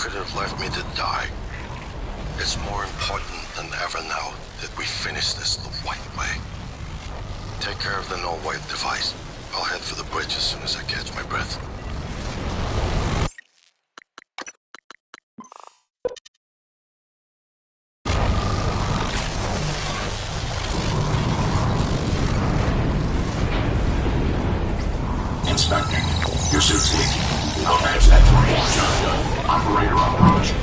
could have left me to die. It's more important than ever now that we finish this the right way. Take care of the null-wave device. I'll head for the bridge as soon as I catch my breath. Inspecting. Your suit's leaking. I'll patch that for you. Done. Operator approach.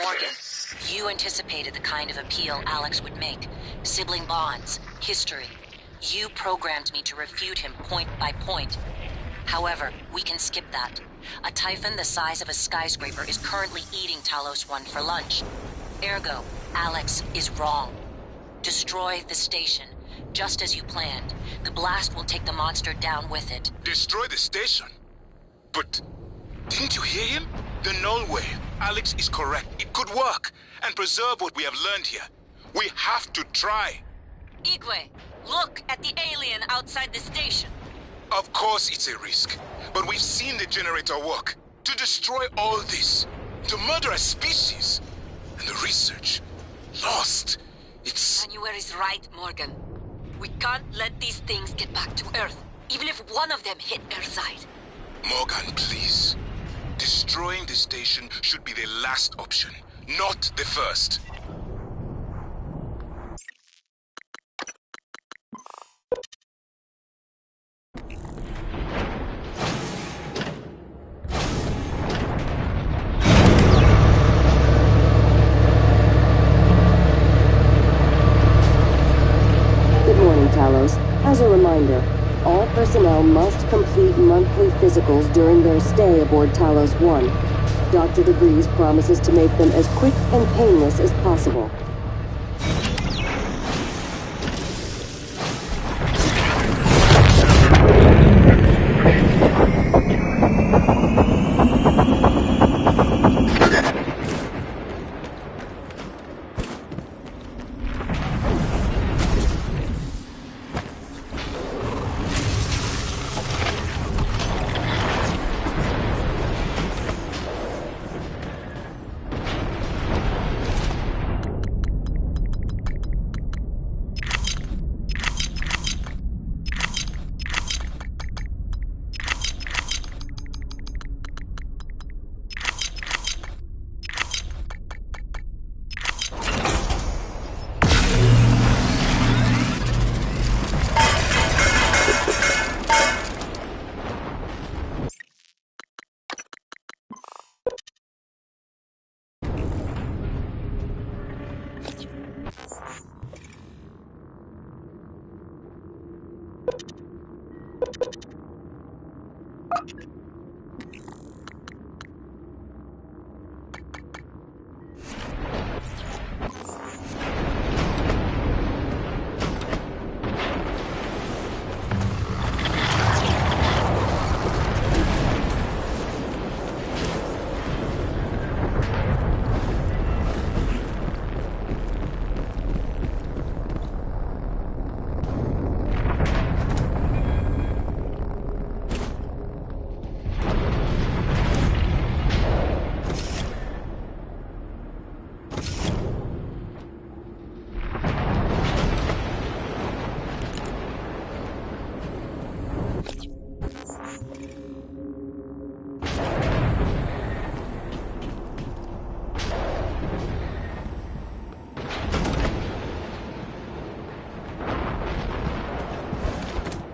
Morgan, you anticipated the kind of appeal Alex would make. Sibling bonds, history. You programmed me to refute him point by point. However, we can skip that. A Typhon the size of a skyscraper is currently eating Talos I for lunch. Ergo, Alex is wrong. Destroy the station, just as you planned. The blast will take the monster down with it. Destroy the station? But didn't you hear him? The null wave. Alex is correct. It could work and preserve what we have learned here. We have to try. Igwe, look at the alien outside the station. Of course it's a risk, but we've seen the generator work. To destroy all this, to murder a species, and the research lost. It's... January's right, Morgan. We can't let these things get back to Earth, even if one of them hit Earthside. Morgan, please. Destroying the station should be the last option, not the first. Talos. As a reminder, all personnel must complete monthly physicals during their stay aboard Talos I. Dr. DeVries promises to make them as quick and painless as possible.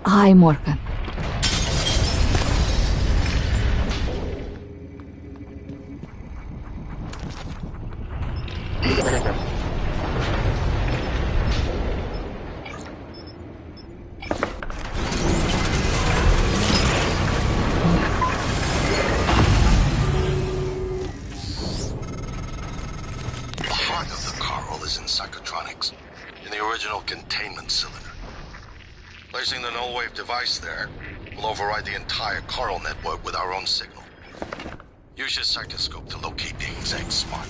Hi, Morgan. The heart of the coral is in psychotronics, in the original containment cylinder. Placing the null-wave device there will override the entire coral network with our own signal. Use your psychoscope to locate the exact spot.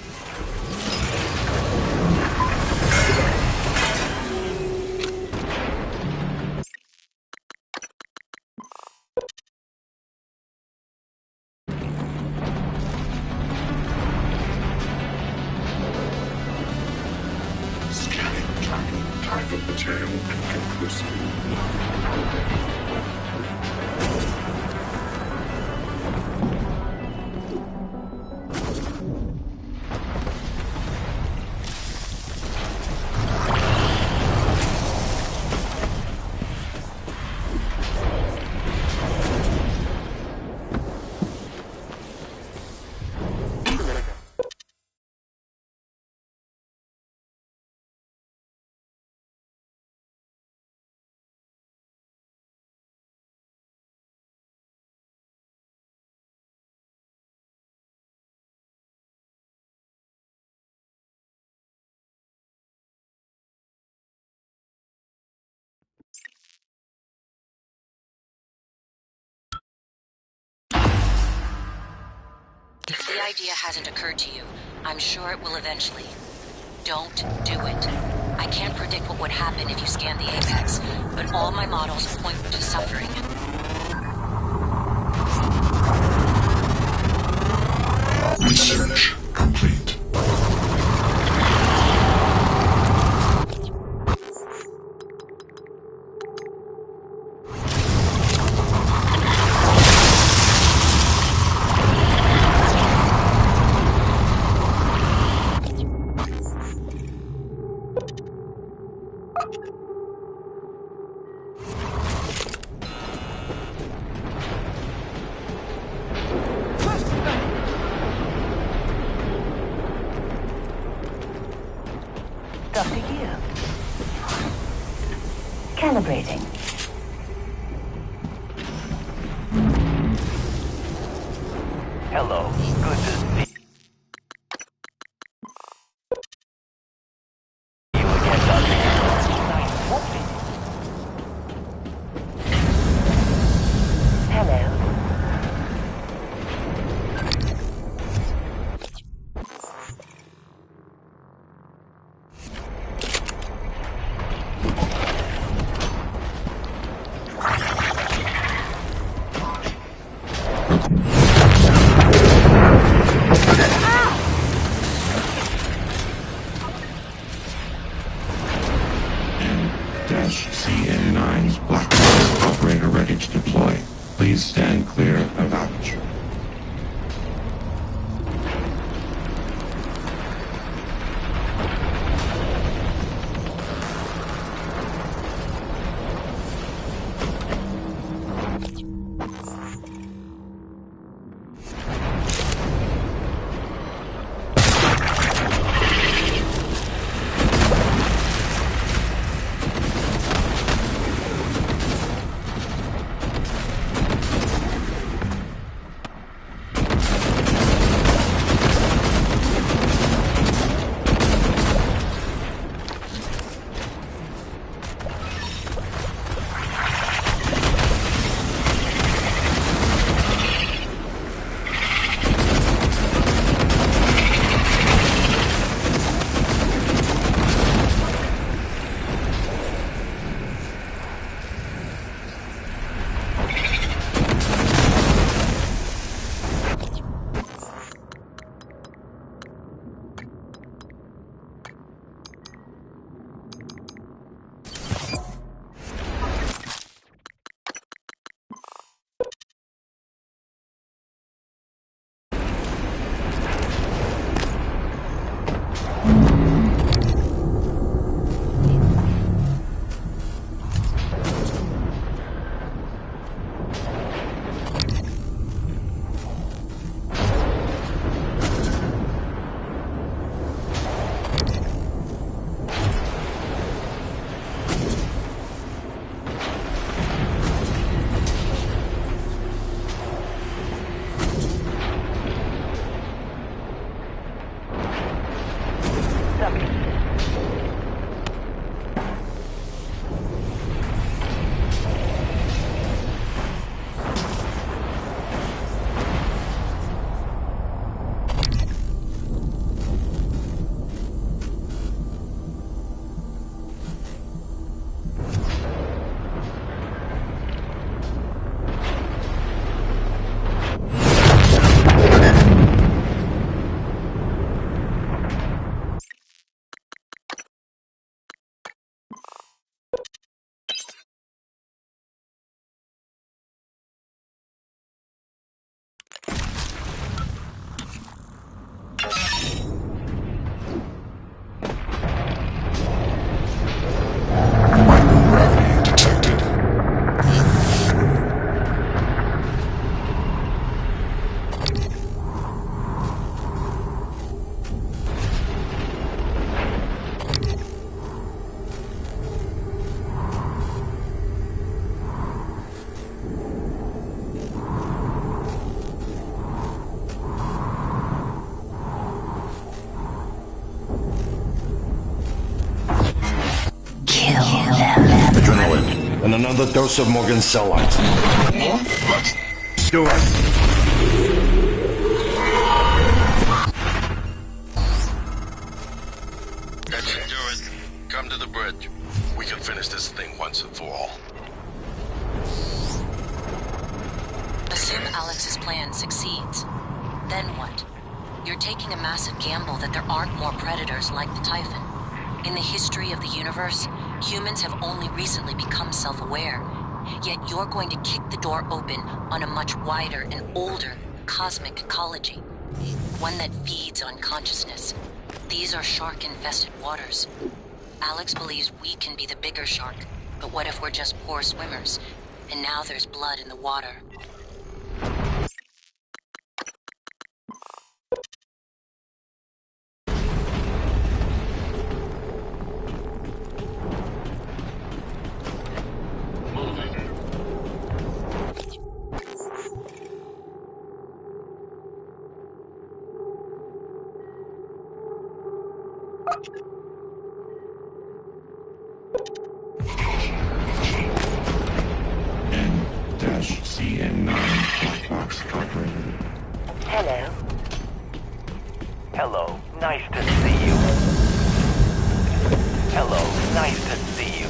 Scanning, tracking, Typhon material inconclusive. If the idea hasn't occurred to you, I'm sure it will eventually. Don't do it. I can't predict what would happen if you scan the apex, but all my models point to suffering. Research complete. Calibrating. Hello. Good to see you again, Doctor. Nice walking. Hello. CN9's Black Box operator ready to deploy. Please stand clear of aperture. Adrenaline, and another dose of Morgan's cell lines. Do it. That should do it. Come to the bridge. We can finish this thing once and for all. Assume Alex's plan succeeds. Then what? You're taking a massive gamble that there aren't more predators like the Typhon. In the history of the universe, humans have only recently become self-aware. Yet you're going to kick the door open on a much wider and older cosmic ecology. One that feeds on consciousness. These are shark-infested waters. Alex believes we can be the bigger shark, but what if we're just poor swimmers? And now there's blood in the water. N-CN9 black box operator. Hello. Hello. Nice to see you. Hello. Nice to see you.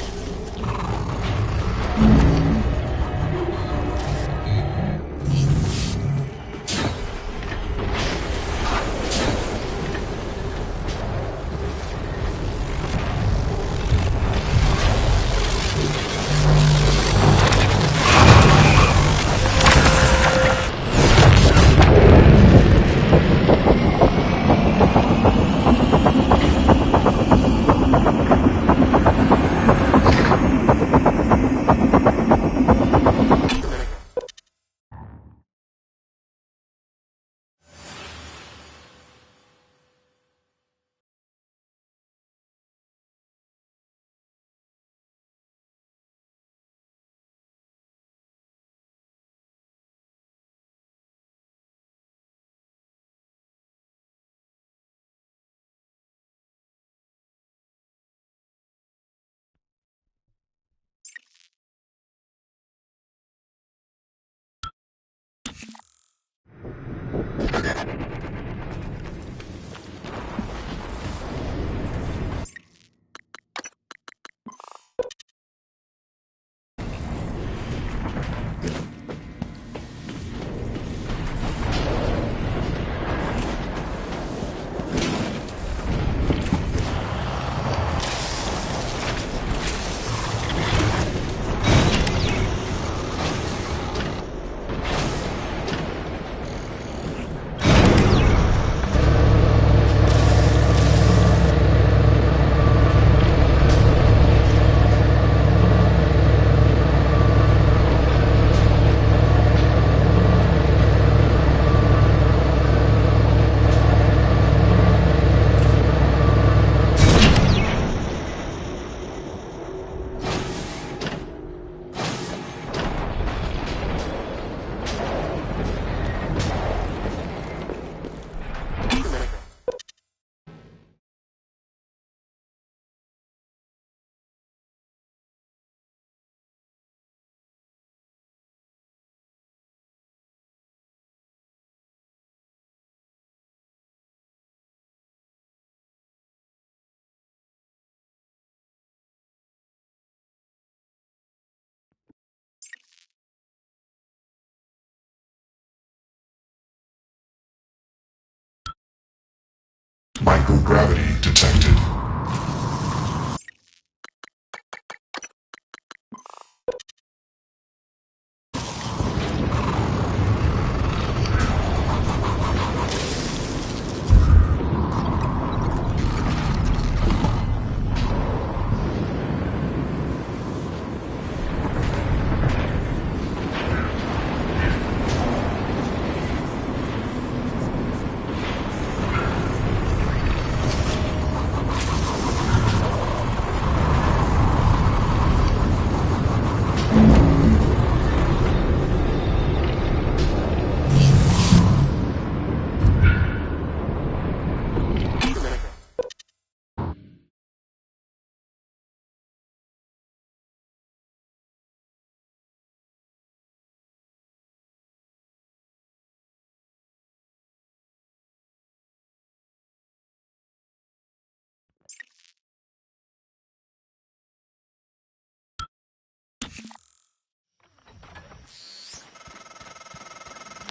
Microgravity detected.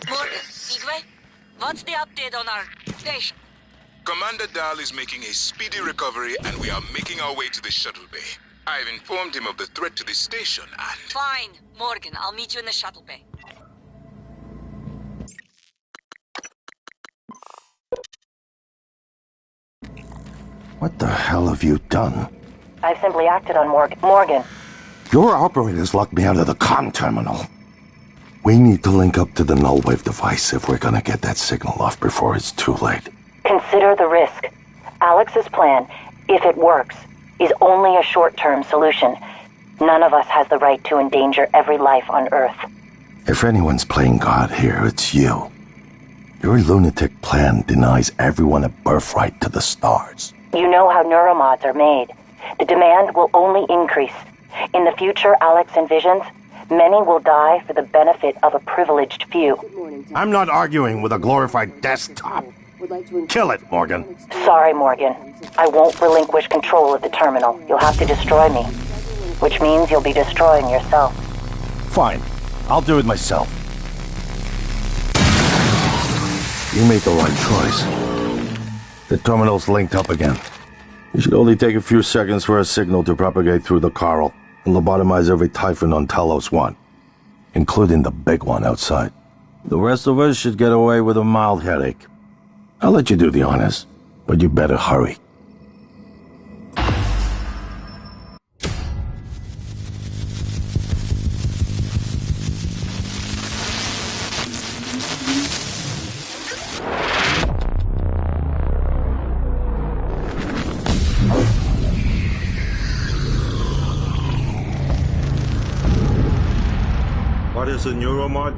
Morgan, Igwe, what's the update on our station? Commander Dahl is making a speedy recovery and we are making our way to the shuttle bay. I've informed him of the threat to the station and... Fine, Morgan, I'll meet you in the shuttle bay. What the hell have you done? I've simply acted on Morgan. Your operators locked me out of the comm terminal. We need to link up to the null wave device if we're gonna get that signal off before it's too late. Consider the risk. Alex's plan, if it works, is only a short-term solution. None of us has the right to endanger every life on Earth. If anyone's playing God here, it's you. Your lunatic plan denies everyone a birthright to the stars. You know how neuromods are made. The demand will only increase. In the future Alex envisions, many will die for the benefit of a privileged few. I'm not arguing with a glorified desktop. Kill it, Morgan. Sorry, Morgan. I won't relinquish control of the terminal. You'll have to destroy me. Which means you'll be destroying yourself. Fine. I'll do it myself. You made the right choice. The terminal's linked up again. It should only take a few seconds for a signal to propagate through the Coral and lobotomize every Typhon on Talos I, including the big one outside. The rest of us should get away with a mild headache. I'll let you do the honors, but you better hurry. What is a neuromod?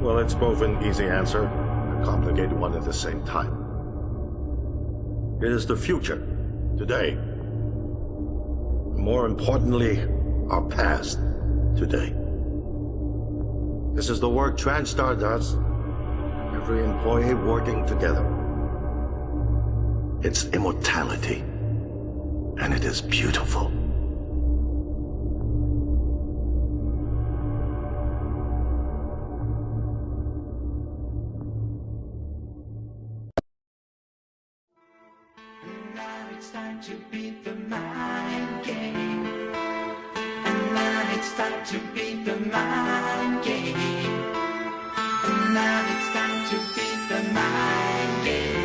Well, it's both an easy answer and a complicated one at the same time. It is the future, today. More importantly, our past, today. This is the work TranStar does. Every employee working together. It's immortality, and it is beautiful. It's time to beat the mind game. And now it's time to beat the mind game. And now it's time to beat the mind game.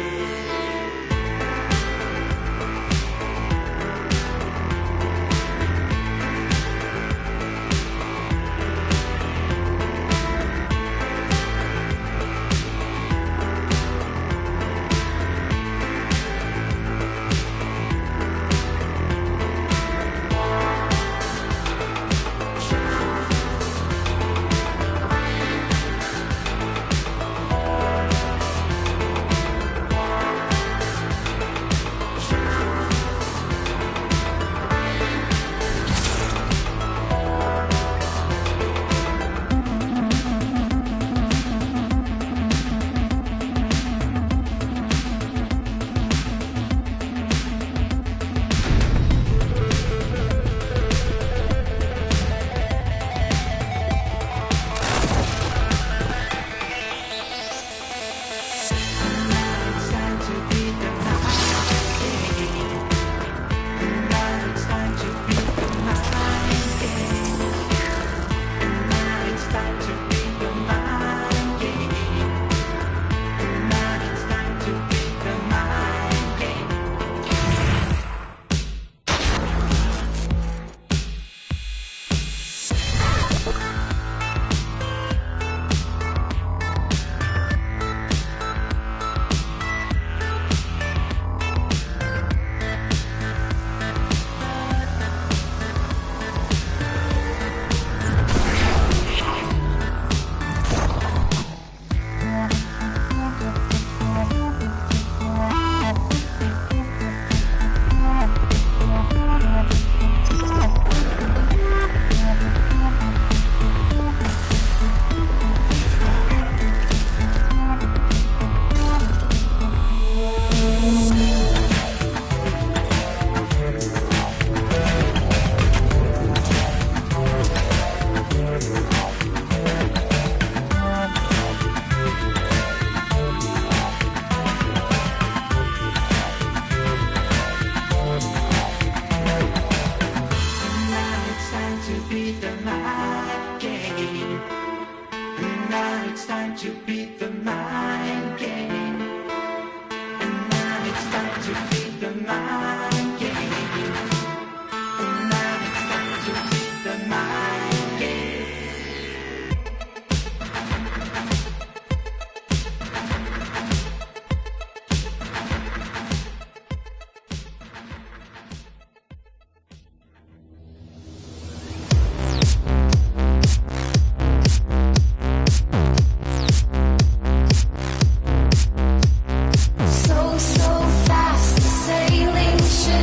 So fast, the sailing ship.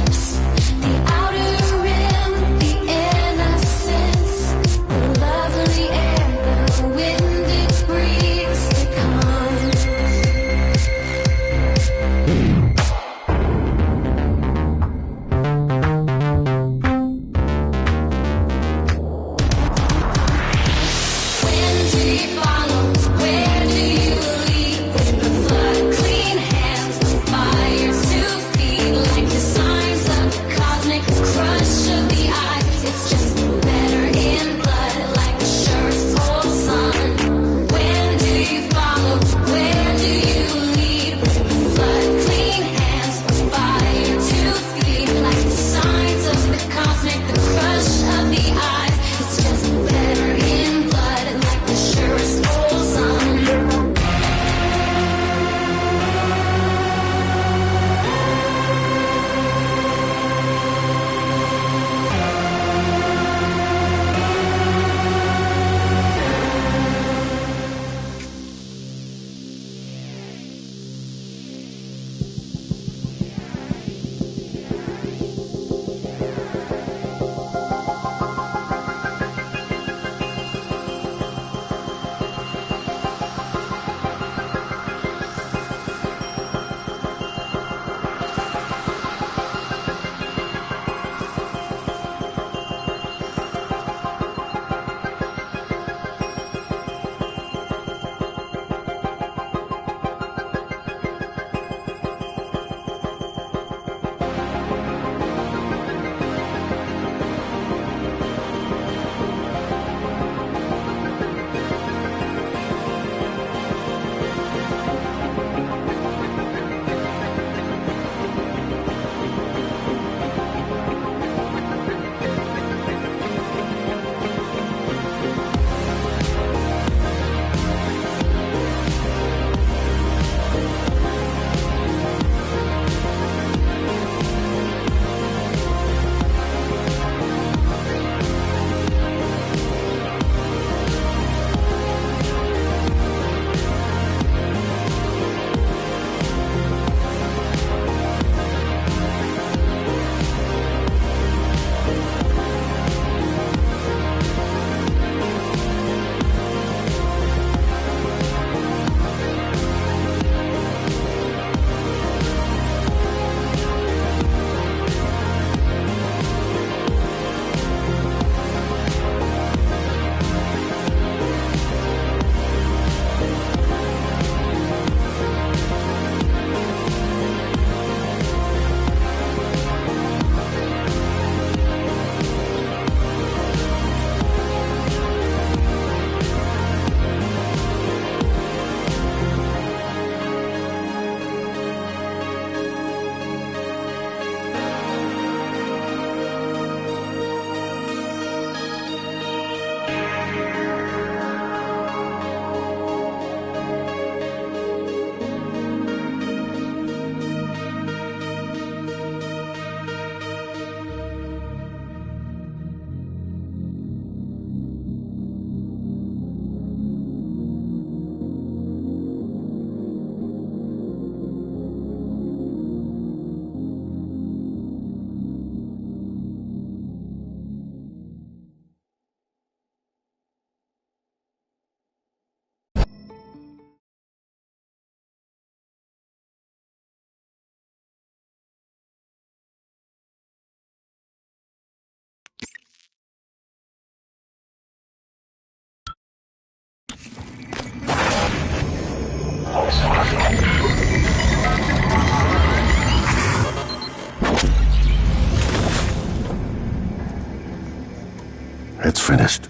it's finished.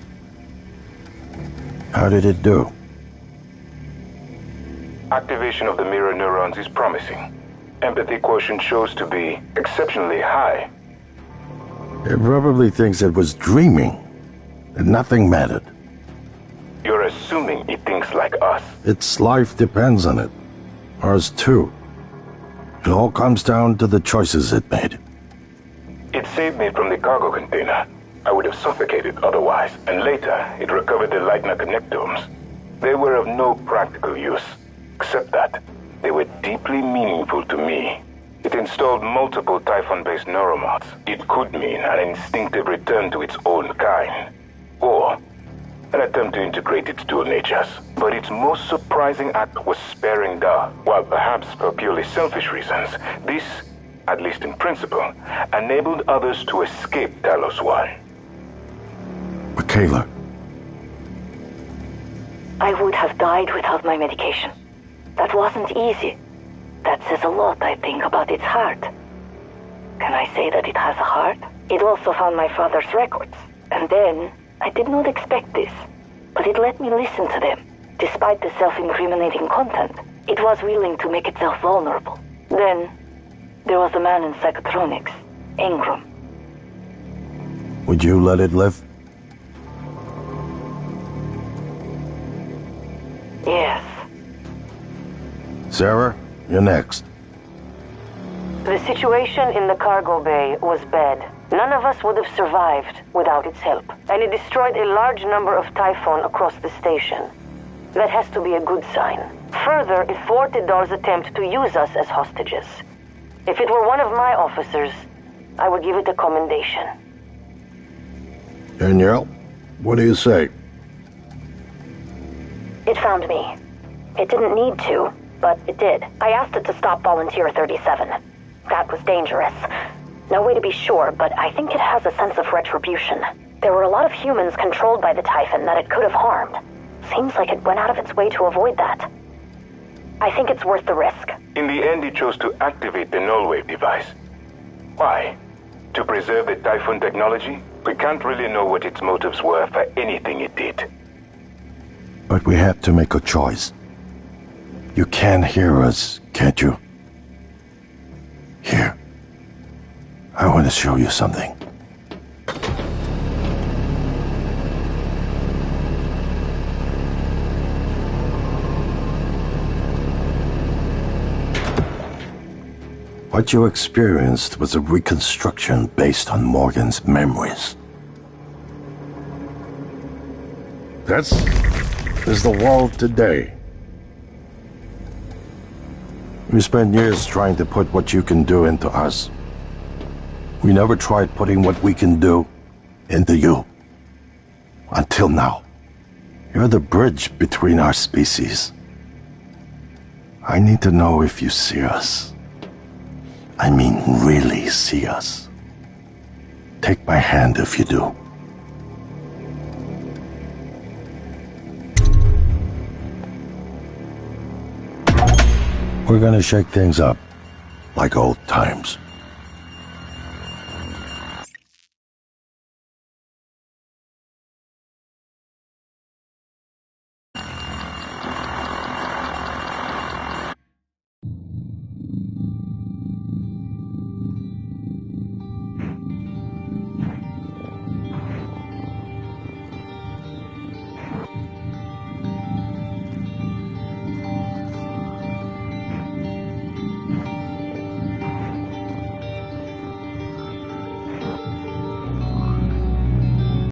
How did it do? Activation of the mirror neurons is promising. Empathy quotient shows to be exceptionally high. It probably thinks it was dreaming, and nothing mattered. You're assuming it thinks like us. Its life depends on it. Ours too. It all comes down to the choices it made. It saved me from the cargo container. I would have suffocated otherwise, and later it recovered the Lightner connectomes. They were of no practical use, except that they were deeply meaningful to me. It installed multiple Typhon-based neuromods. It could mean an instinctive return to its own kind, or an attempt to integrate its dual natures. But its most surprising act was sparing Da. While perhaps for purely selfish reasons, this, at least in principle, enabled others to escape Talos I. Michaela. I would have died without my medication. That wasn't easy. That says a lot, I think, about its heart. Can I say that it has a heart? It also found my father's records. And then, I did not expect this, but it let me listen to them. Despite the self-incriminating content, it was willing to make itself vulnerable. Then, there was a man in psychotronics, Ingram. Would you let it live? Yes. Sarah, you're next. The situation in the cargo bay was bad. None of us would have survived without its help, and it destroyed a large number of Typhon across the station. That has to be a good sign. Further, it thwarted Dar's attempt to use us as hostages. If it were one of my officers, I would give it a commendation. Danielle, what do you say? It found me. It didn't need to, but it did. I asked it to stop Volunteer 37. That was dangerous. No way to be sure, but I think it has a sense of retribution. There were a lot of humans controlled by the Typhon that it could have harmed. Seems like it went out of its way to avoid that. I think it's worth the risk. In the end, it chose to activate the null wave device. Why? To preserve the Typhon technology? We can't really know what its motives were for anything it did. But we had to make a choice. You can hear us, can't you? Here. I want to show you something. What you experienced was a reconstruction based on Morgan's memories. This is the world today. We spent years trying to put what you can do into us. We never tried putting what we can do into you. Until now. You're the bridge between our species. I need to know if you see us. I mean, really see us. Take my hand if you do. We're gonna shake things up, like old times.